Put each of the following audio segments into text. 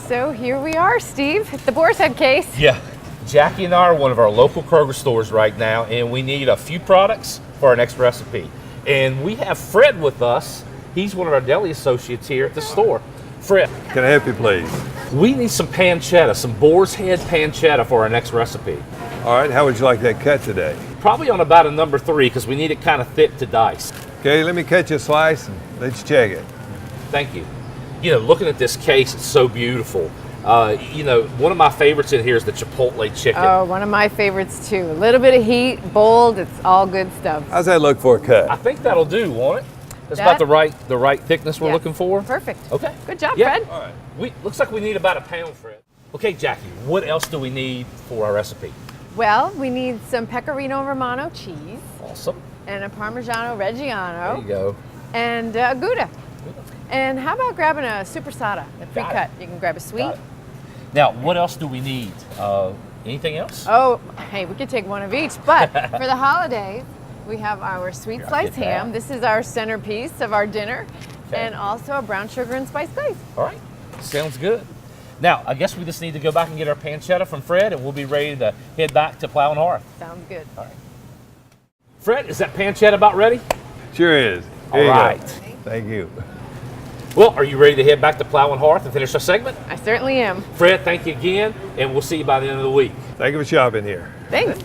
So here we are, Steve, at the Boar's Head case. Yeah, Jackie and I are one of our local Kroger stores right now, and we need a few products for our next recipe. And we have Fred with us. He's one of our deli associates here at the store. Fred, Can I help you, please? we need some pancetta, some Boar's Head pancetta for our next recipe. All right, how would you like that cut today? Probably on about a number 3 because we need it kind of thick to dice. Okay, let me cut you a slice and let's check it. Thank you. You know, looking at this case, it's so beautiful. You know, one of my favorites in here is the Chipotle chicken. Oh, one of my favorites too. A little bit of heat, bold, it's all good stuff. How's that look for a I cut? think that'll do, won't it? That's That- about the right thickness we're Yeah. looking for. Perfect. Okay. Good job, Yeah. Fred. All right. Looks like we need about a pound, Fred. Okay, Jackie, what else do we need for our recipe? Well, we need some Pecorino Romano cheese Awesome. and a Parmigiano Reggiano There you go. and a Gouda. And how about grabbing a Supersada, the pre-cut? You can grab a sweet. Got it. Now, what else do we need? Anything else? Oh, hey, we could take one of each, but for the holidays, we have our sweet I'll slice get that. ham. This is our centerpiece of our dinner, Okay. and also a brown sugar and spice glaze. All right. Sounds good. Now, I guess we just need to go back and get our pancetta from Fred, and we'll be ready to head back to Plow and Hearth. Sounds good. All right. Fred, is that pancetta about ready? Sure is. All Here you go. right. Thank you. Well, are you ready to head back to Plow and Hearth and finish our segment? I certainly am. Fred, thank you again, and we'll see you by the end of the week. Thank you for shopping here. Thanks.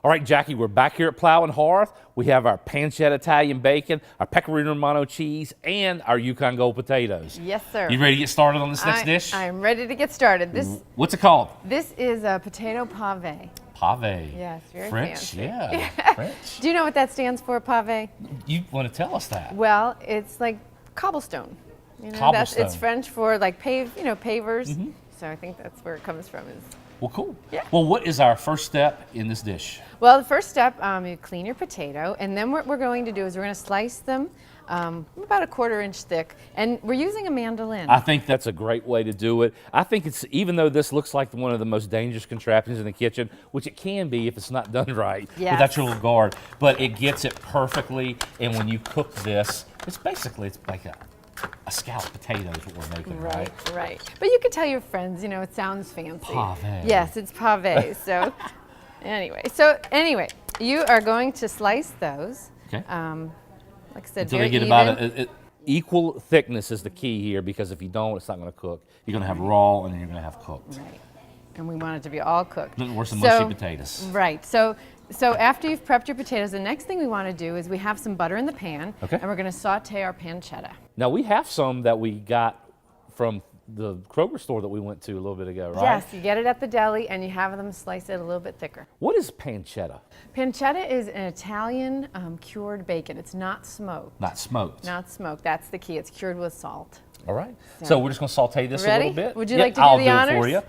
All right, Jackie, we're back here at Plow and Hearth. We have our pancetta Italian bacon, our Pecorino Romano cheese, and our Yukon Gold potatoes. Yes, sir. You ready to get started on this next dish? I'm ready to get started. What's it called? This is a potato pave. Pave. Yes, very French, fancy. yeah. French. Do you know what that stands for, pave? You want to tell us that? Well, it's like cobblestone. You know, Cobblestone. it's French for like pavers. So I think that's where it comes from. Well, cool. Yeah. Well, what is our first step in this dish? Well, the first step, you clean your potato, and then what we're going to do is we're going to slice them about a 1/4 inch thick, and we're using a mandolin. I think that's a great way to do it. I think it's, even though this looks like one of the most dangerous contraptions in the kitchen, which it can be if it's not done right Yes. without your little guard, but it gets it perfectly, and when you cook this, it's like a scalloped potato is what we're making, right? Right. But you could tell your friends, you know, it sounds fancy. Pave. Yes, it's pave. So anyway, you are going to slice those. Okay. Like I said, Until very they get even. about equal thickness is the key here, because if you don't, it's not going to cook. You're going to have raw, and then you're going to have cooked. Right. And we want it to be all cooked. Nothing worse than mushy potatoes. Right. So after you've prepped your potatoes, the next thing we want to do is we have some butter in the pan, Okay. and we're going to saute our pancetta. Now, we have some that we got from the Kroger store that we went to a little bit ago, right? Yes, you get it at the deli, and you have them slice it a little bit thicker. What is pancetta? Pancetta is an Italian cured bacon. It's not smoked. Not smoked. Not smoked. That's the key. It's cured with salt. All right. So we're just going to saute this Ready? a little bit. Would you Yep, like to do I'll the do it honors? for you.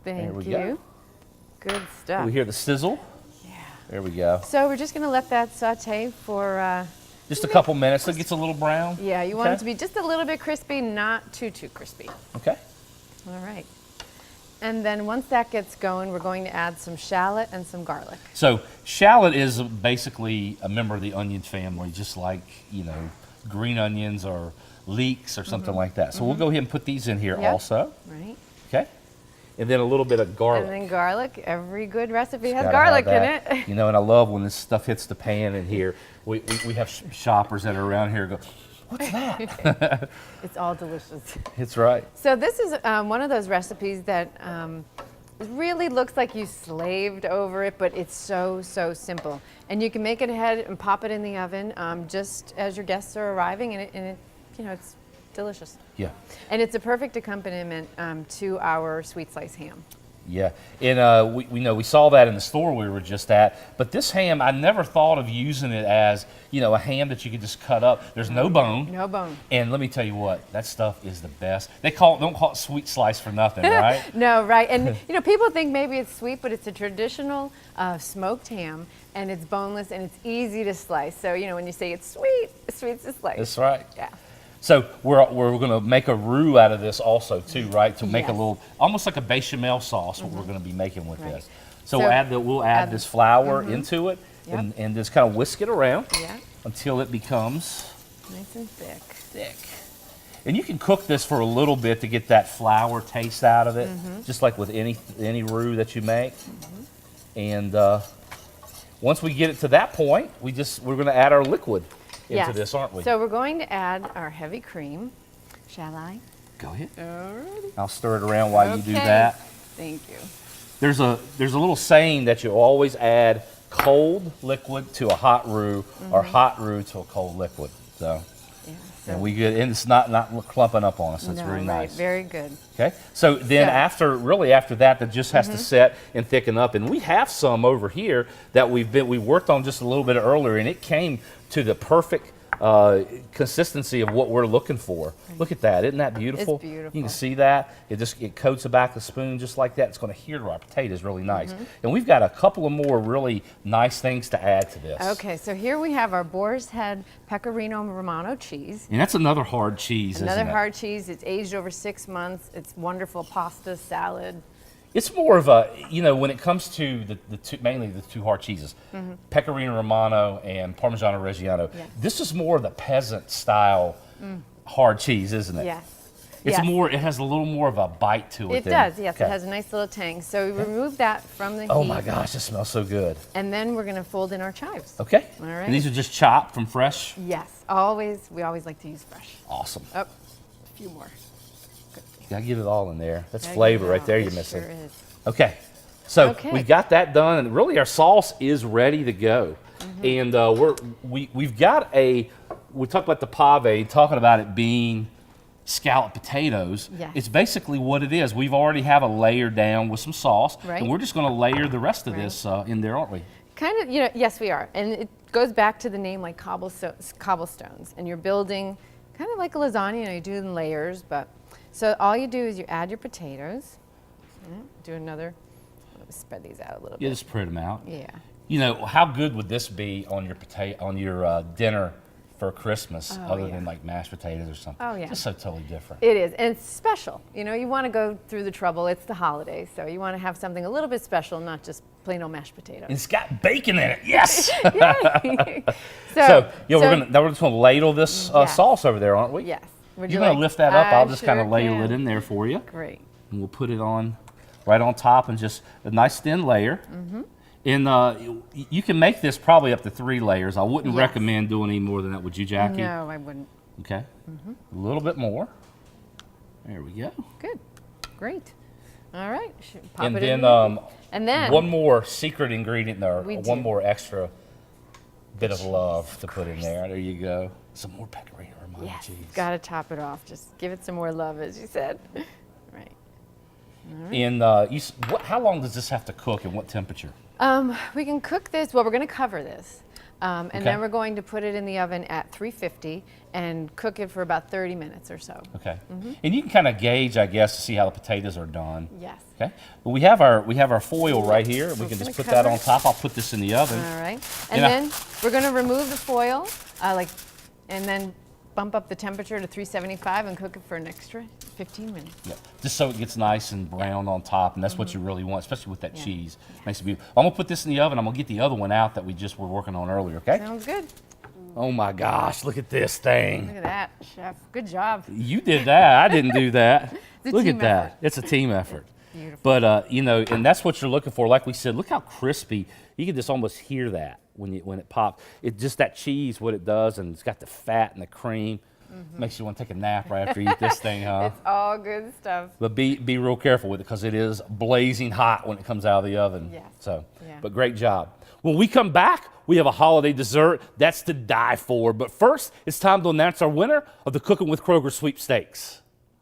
Thank we you. go. Good stuff. We hear the sizzle. Yeah. There we go. So we're just going to let that saute for. Just a couple minutes so it gets a little brown. Yeah, you want it Okay. to be just a little bit crispy, not too crispy. Okay. All right. And then once that gets going, we're going to add some shallot and some garlic. So shallot is basically a member of the onion family, just like, you know, green onions or leeks or something like that. So we'll go ahead and put these in here Yep. also. Right. Okay. And then a little bit of garlic. And then garlic. Every good recipe has Gotta garlic have in that. it. You know, and I love when this stuff hits the pan in here. We have shoppers that are around here go, what's that? It's all delicious. It's right. So this is one of those recipes that really looks like you slaved over it, but it's so simple. And you can make it ahead and pop it in the oven just as your guests are arriving, and it you know, it's delicious. Yeah. And it's a perfect accompaniment to our sweet slice ham. Yeah, and we saw that in the store we were just at. But this ham, I never thought of using it as, you know, a ham that you could just cut up. There's no bone. No bone. And let me tell you what, that stuff is the best. Don't call it sweet slice for nothing, right? No, right. And you know, people think maybe it's sweet, but it's a traditional smoked ham, and it's boneless and it's easy to slice. So you know, when you say it's sweet's to slice. That's right. Yeah. So we're going to make a roux out of this also too, right? To make a Yes. little, almost like a bechamel sauce, what we're going to be making with Right. this. So, So we'll add this flour into it, Yep. and just kind of whisk it around Yeah. until it becomes Nice and thick. thick. And you can cook this for a little bit to get that flour taste out of it, just like with any roux that you make. And once we get it to that point, we're going to add our liquid into this, aren't we? So we're going to add our heavy cream. Shall I? Go ahead. Alrighty. I'll stir it around while you do that. Thank you. There's a little saying that you always add cold liquid to a hot roux or hot roux to a cold liquid. So, Yeah, and and it's not clumping up on us. It's no, very right, nice. very good. Okay. So then So- after that just has to set and thicken up. And we have some over here that we worked on just a little bit earlier, and it came to the perfect consistency of what we're looking for. Look at that. Isn't that beautiful? It's beautiful. You can see that. It coats the back of the spoon just like that. It's going to adhere to our potatoes really nice. And we've got a couple of more really nice things to add to this. Okay, so here we have our Boar's Head Pecorino Romano cheese. And that's another hard cheese, Another isn't it? hard cheese. It's aged over 6 months. It's wonderful pasta, salad. It's more of a, when it comes to mainly the two hard cheeses, Pecorino Romano and Parmigiano Reggiano, Yes. this is more of the peasant style hard cheese, isn't it? Yes. It's Yes. it has a little more of a bite to it. It than- does, yes. Okay. It has a nice little tang. So we remove that from the heat. Oh my gosh, it smells so good. And then we're going to fold in our chives. Okay. All right. And these are just chopped from fresh? Yes, we always like to use fresh. Awesome. Oh, a few more. Good. Gotta get it all in there. That's There you flavor go. right there you're It missing. Sure is. Okay, so Okay. we've got that done, and really our sauce is ready to go. And we've got we talked about the pave, talking about it being scalloped potatoes. Yes. It's basically what it is. We've already have a layer down with some sauce, Right. and we're just going to layer the rest of Right. this in there, aren't we? Kind of, yes, we are. And it goes back to the name like cobblestones. And you're building kind of like a lasagna, you do it in layers. So all you do is you add your potatoes. Do another, let me spread these out a little Yeah, bit. just spread them out. Yeah. How good would this be on your dinner for Christmas, other yeah. than like mashed potatoes or something? Oh, yeah. Just so totally different. It is, and it's special. You want to go through the trouble. It's the holidays, so you want to have something a little bit special, not just plain old mashed potatoes. It's got bacon in it. Yes. Yay! We're just gonna ladle this Yes. sauce over there, aren't we? Yes. Would You're you gonna like- lift that up. I'll I just kind of sure ladle can. it in there for you, Great. and we'll put it on right on top, and just a nice thin layer. And you can make this probably up to 3 layers. I wouldn't Yes. recommend doing any more than that. Would you, Jackie? No, I wouldn't. Okay. A little bit more. There we go. Good. Great. All right. Pop And it then, in there. And then one more secret ingredient there. We One do. more extra bit of love to put in there. There you go. Some more pecorino Romano yes, cheese. got to top it off. Just give it some more love, as you said. Right. And how long does this have to cook, and what temperature? We can cook this. Well, we're going to cover this. And Okay. then we're going to put it in the oven at 350 and cook it for about 30 minutes or so. Okay. And you can kind of gauge, I guess, to see how the potatoes are done. Yes. Okay. But we have our foil right here. So We can we're just gonna put that cover on it. top. I'll put this in the oven. All right. And Yeah. then we're going to remove the foil, and then bump up the temperature to 375 and cook it for an extra 15 minutes. Yeah. Just so it gets nice and brown on top, and that's what you really want, especially with that Yeah. cheese. Makes it beautiful. I'm gonna put this in the oven. I'm gonna get the other one out that we just were working on earlier. Okay. Sounds good. Oh my gosh! Look at this thing. Look at that, chef. Good job. You did that. I didn't do that. It's a Look team at that. effort. It's a team effort. Beautiful. But and that's what you're looking for. Like we said, look how crispy. You can just almost hear that when it pops. It just that cheese, what it does, and it's got the fat and the cream. Makes you want to take a nap right after you eat this thing, huh? It's all good stuff. But be real careful with it, because it is blazing hot when it comes out of the oven. Yes. So, Yeah. but great job. When we come back, we have a holiday dessert that's to die for. But first, it's time to announce our winner of the Cooking with Kroger sweepstakes.